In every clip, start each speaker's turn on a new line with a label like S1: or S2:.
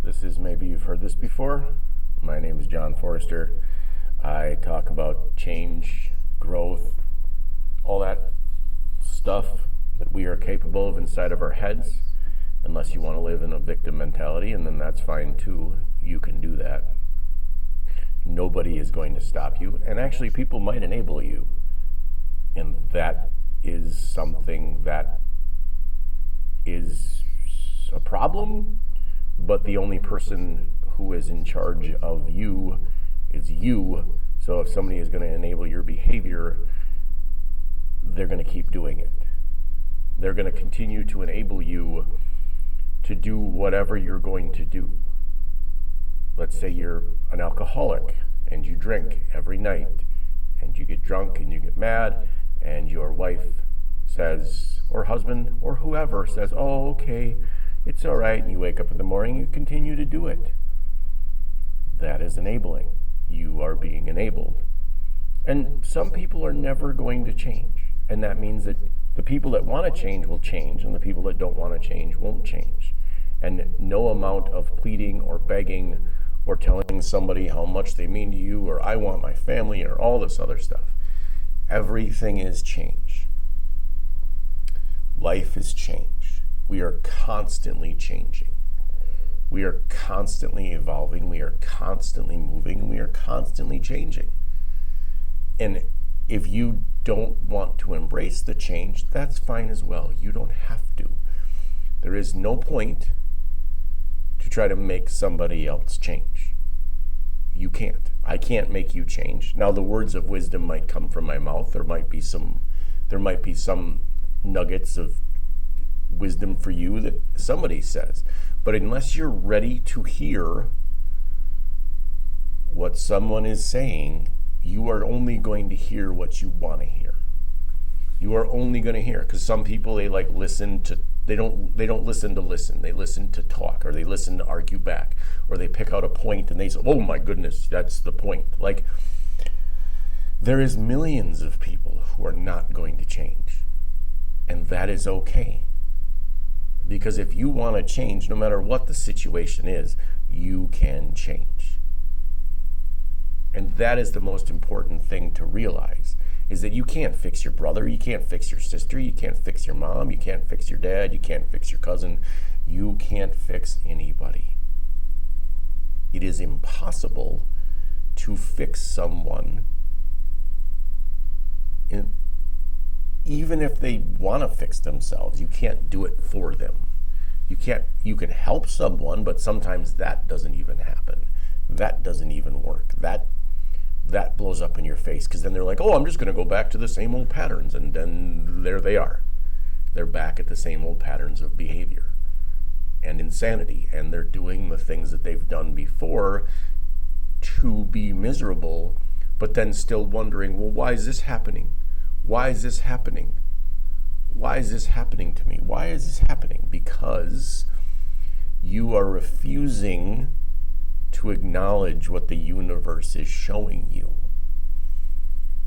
S1: This is, maybe you've heard this before. My name is John Forrester. I talk about change, growth, all that stuff that we are capable of inside of our heads, unless you want to live in a victim mentality, and then that's fine too. You can do that. Nobody is going to stop you, and actually people might enable you, and that is something that is a problem, but the only person who is in charge of you is you. So if somebody is going to enable your behavior, they're going to keep doing it. They're going to continue to enable you to do whatever you're going to do. Let's say you're an alcoholic and you drink every night and you get drunk and you get mad, and your wife says, or husband or whoever says, oh, okay, it's all right, and you wake up in the morning, you continue to do it. That is enabling. You are being enabled. And some people are never going to change. And that means that the people that want to change will change, and the people that don't want to change won't change. And no amount of pleading or begging or telling somebody how much they mean to you, or I want my family, or all this other stuff. Everything is change. Life is change. We are constantly changing. We are constantly evolving. We are constantly moving. We are constantly changing. And if you don't want to embrace the change, that's fine as well. You don't have to. There is no point to try to make somebody else change. You can't. I can't make you change. Now, the words of wisdom might come from my mouth. There might be some nuggets of wisdom for you that somebody says. But unless you're ready to hear what someone is saying, you are only going to hear what you want to hear. You are only going to hear, because some people, they like listen to, they don't listen to listen. They listen to talk, or they listen to argue back, or they pick out a point and they say, oh my goodness, that's the point. Like, there is millions of people who are not going to change. And that is okay. Because if you want to change, no matter what the situation is, you can change. And that is the most important thing to realize, is that you can't fix your brother, you can't fix your sister, you can't fix your mom, you can't fix your dad, you can't fix your cousin. You can't fix anybody. It is impossible to fix someone, even if they want to fix themselves. You can't do it for them. You can help someone, but sometimes that doesn't even happen. That doesn't even work. That blows up in your face, because then they're like, oh, I'm just going to go back to the same old patterns. And then there they are. They're back at the same old patterns of behavior and insanity. And they're doing the things that they've done before to be miserable, but then still wondering, well, why is this happening? Why is this happening? Why is this happening to me? Why is this happening? Because you are refusing to acknowledge what the universe is showing you.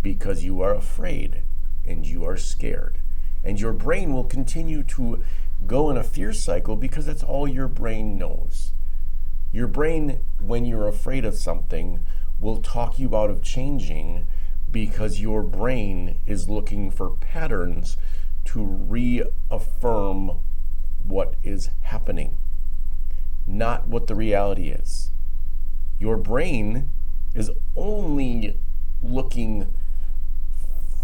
S1: Because you are afraid and you are scared. And your brain will continue to go in a fear cycle because that's all your brain knows. Your brain, when you're afraid of something, will talk you out of changing, because your brain is looking for patterns to reaffirm what is happening, not what the reality is. Your brain is only looking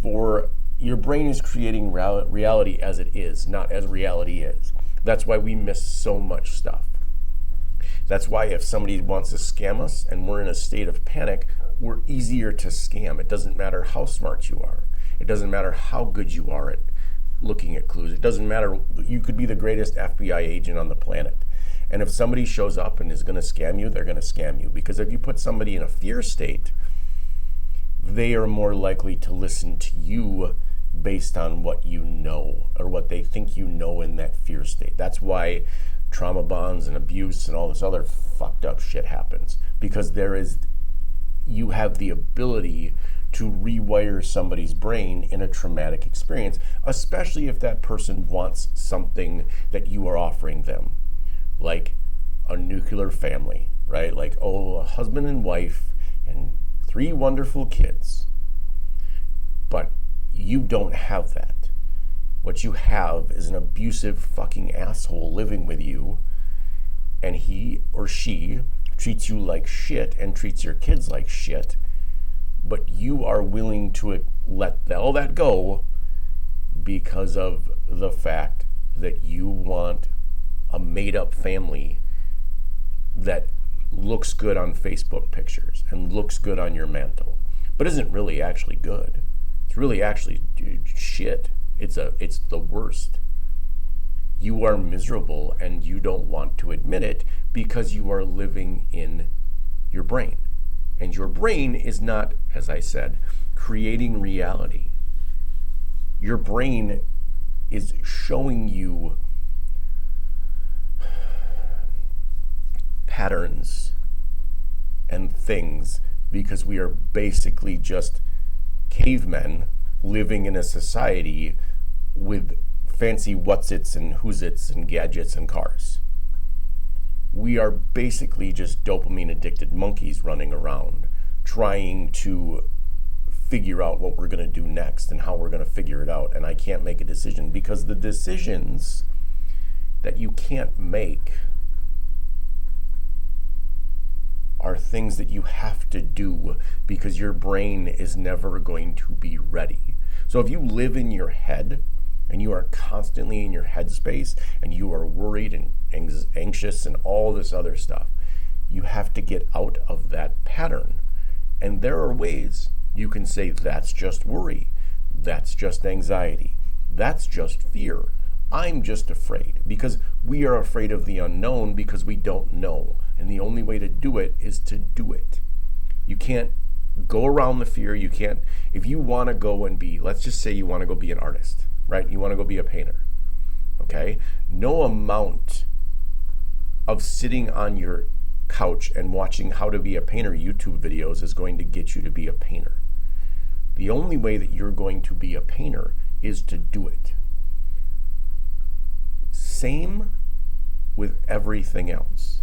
S1: for, your brain is creating reality as it is, not as reality is. That's why we miss so much stuff. That's why if somebody wants to scam us and we're in a state of panic, we're easier to scam. It doesn't matter how smart you are. It doesn't matter how good you are at looking at clues. It doesn't matter. You could be the greatest FBI agent on the planet. And if somebody shows up and is going to scam you, they're going to scam you. Because if you put somebody in a fear state, they are more likely to listen to you based on what you know, or what they think you know in that fear state. That's why trauma bonds and abuse and all this other fucked up shit happens. Because you have the ability to rewire somebody's brain in a traumatic experience, especially if that person wants something that you are offering them. Like, a nuclear family, right? Like, oh, a husband and wife and 3 wonderful kids. But you don't have that. What you have is an abusive fucking asshole living with you, and he or she treats you like shit and treats your kids like shit, but you are willing to let all that go because of the fact that you want a made-up family that looks good on Facebook pictures and looks good on your mantle, but isn't really actually good. It's really actually shit. It's the worst. You are miserable and you don't want to admit it because you are living in your brain. And your brain is not, as I said, creating reality. Your brain is showing you patterns and things because we are basically just cavemen living in a society with fancy what's-its and who's-its and gadgets and cars. We are basically just dopamine-addicted monkeys running around trying to figure out what we're going to do next and how we're going to figure it out. And I can't make a decision because the decisions that you can't make are things that you have to do because your brain is never going to be ready. So if you live in your head and you are constantly in your headspace and you are worried and anxious and all this other stuff, you have to get out of that pattern. And there are ways you can say that's just worry, that's just anxiety, that's just fear. I'm just afraid because we are afraid of the unknown because we don't know. And the only way to do it is to do it. You can't go around the fear. You can't, if you want to go and be, let's just say you want to go be an artist, right? You want to go be a painter, okay? No amount of sitting on your couch and watching how to be a painter YouTube videos is going to get you to be a painter. The only way that you're going to be a painter is to do it. Same with everything else.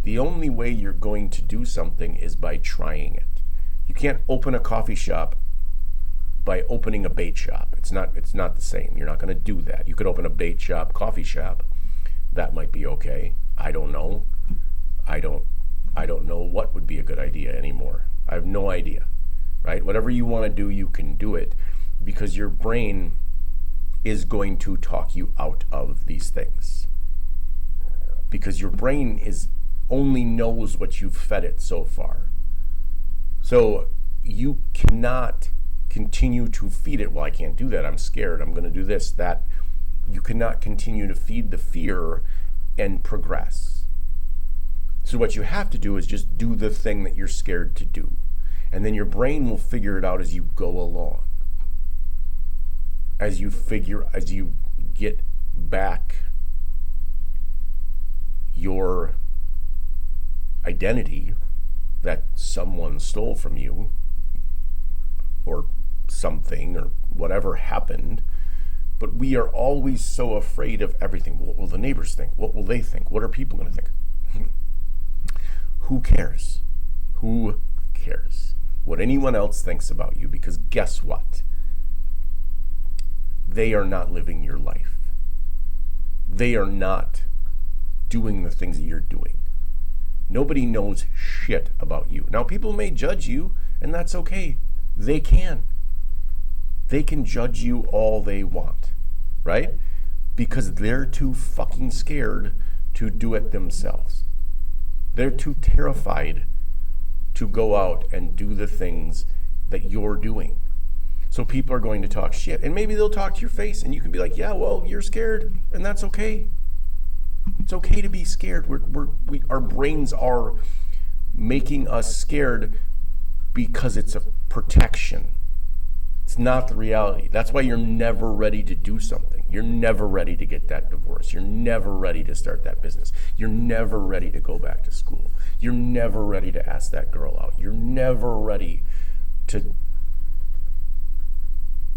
S1: The only way you're going to do something is by trying it. You can't open a coffee shop by opening a bait shop. It's not the same. You're not going to do that. You could open a bait shop, coffee shop. That might be okay. I don't know. I don't know what would be a good idea anymore. I have no idea. Right? Whatever you want to do, you can do it because your brain is going to talk you out of these things. Because your brain only knows what you've fed it so far. So you cannot continue to feed it. Well, I can't do that. I'm scared. I'm going to do this, that. You cannot continue to feed the fear and progress. So what you have to do is just do the thing that you're scared to do. And then your brain will figure it out as you go along. As you get back your identity that someone stole from you, or something, or whatever happened. But we are always so afraid of everything. What will the neighbors think? What will they think? What are people going to think? Who cares? Who cares what anyone else thinks about you? Because guess what? They are not living your life. They are not doing the things that you're doing. Nobody knows shit about you. Now, people may judge you, and that's okay. They can. They can judge you all they want, right? Because they're too fucking scared to do it themselves. They're too terrified to go out and do the things that you're doing. So people are going to talk shit, and maybe they'll talk to your face, and you can be like, yeah, well, you're scared, and that's okay. It's okay to be scared. Our brains are making us scared because it's a protection. It's not the reality. That's why you're never ready to do something. You're never ready to get that divorce. You're never ready to start that business. You're never ready to go back to school. You're never ready to ask that girl out. You're never ready to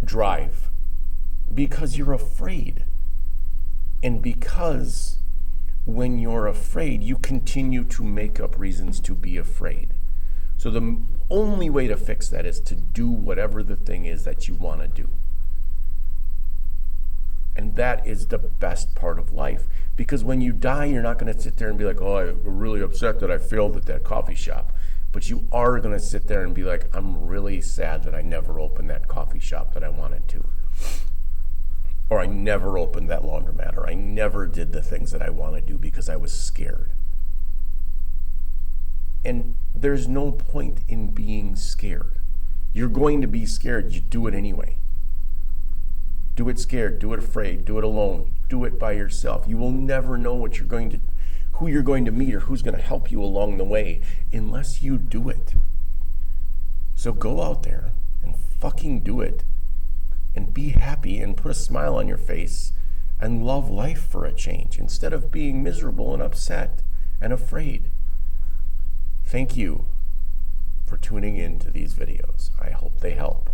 S1: drive because you're afraid. And because when you're afraid, you continue to make up reasons to be afraid. So the only way to fix that is to do whatever the thing is that you want to do. And that is the best part of life. Because when you die, you're not going to sit there and be like, oh, I'm really upset that I failed at that coffee shop. But you are going to sit there and be like, I'm really sad that I never opened that coffee shop that I wanted to. Or I never opened that laundromat. Or I never did the things that I want to do because I was scared. And there's no point in being scared. You're going to be scared. You do it anyway. Do it scared, do it afraid, do it alone, do it by yourself. You will never know who you're going to meet or who's going to help you along the way unless you do it. So go out there and fucking do it and be happy and put a smile on your face and love life for a change instead of being miserable and upset and afraid. Thank you for tuning in to these videos. I hope they help.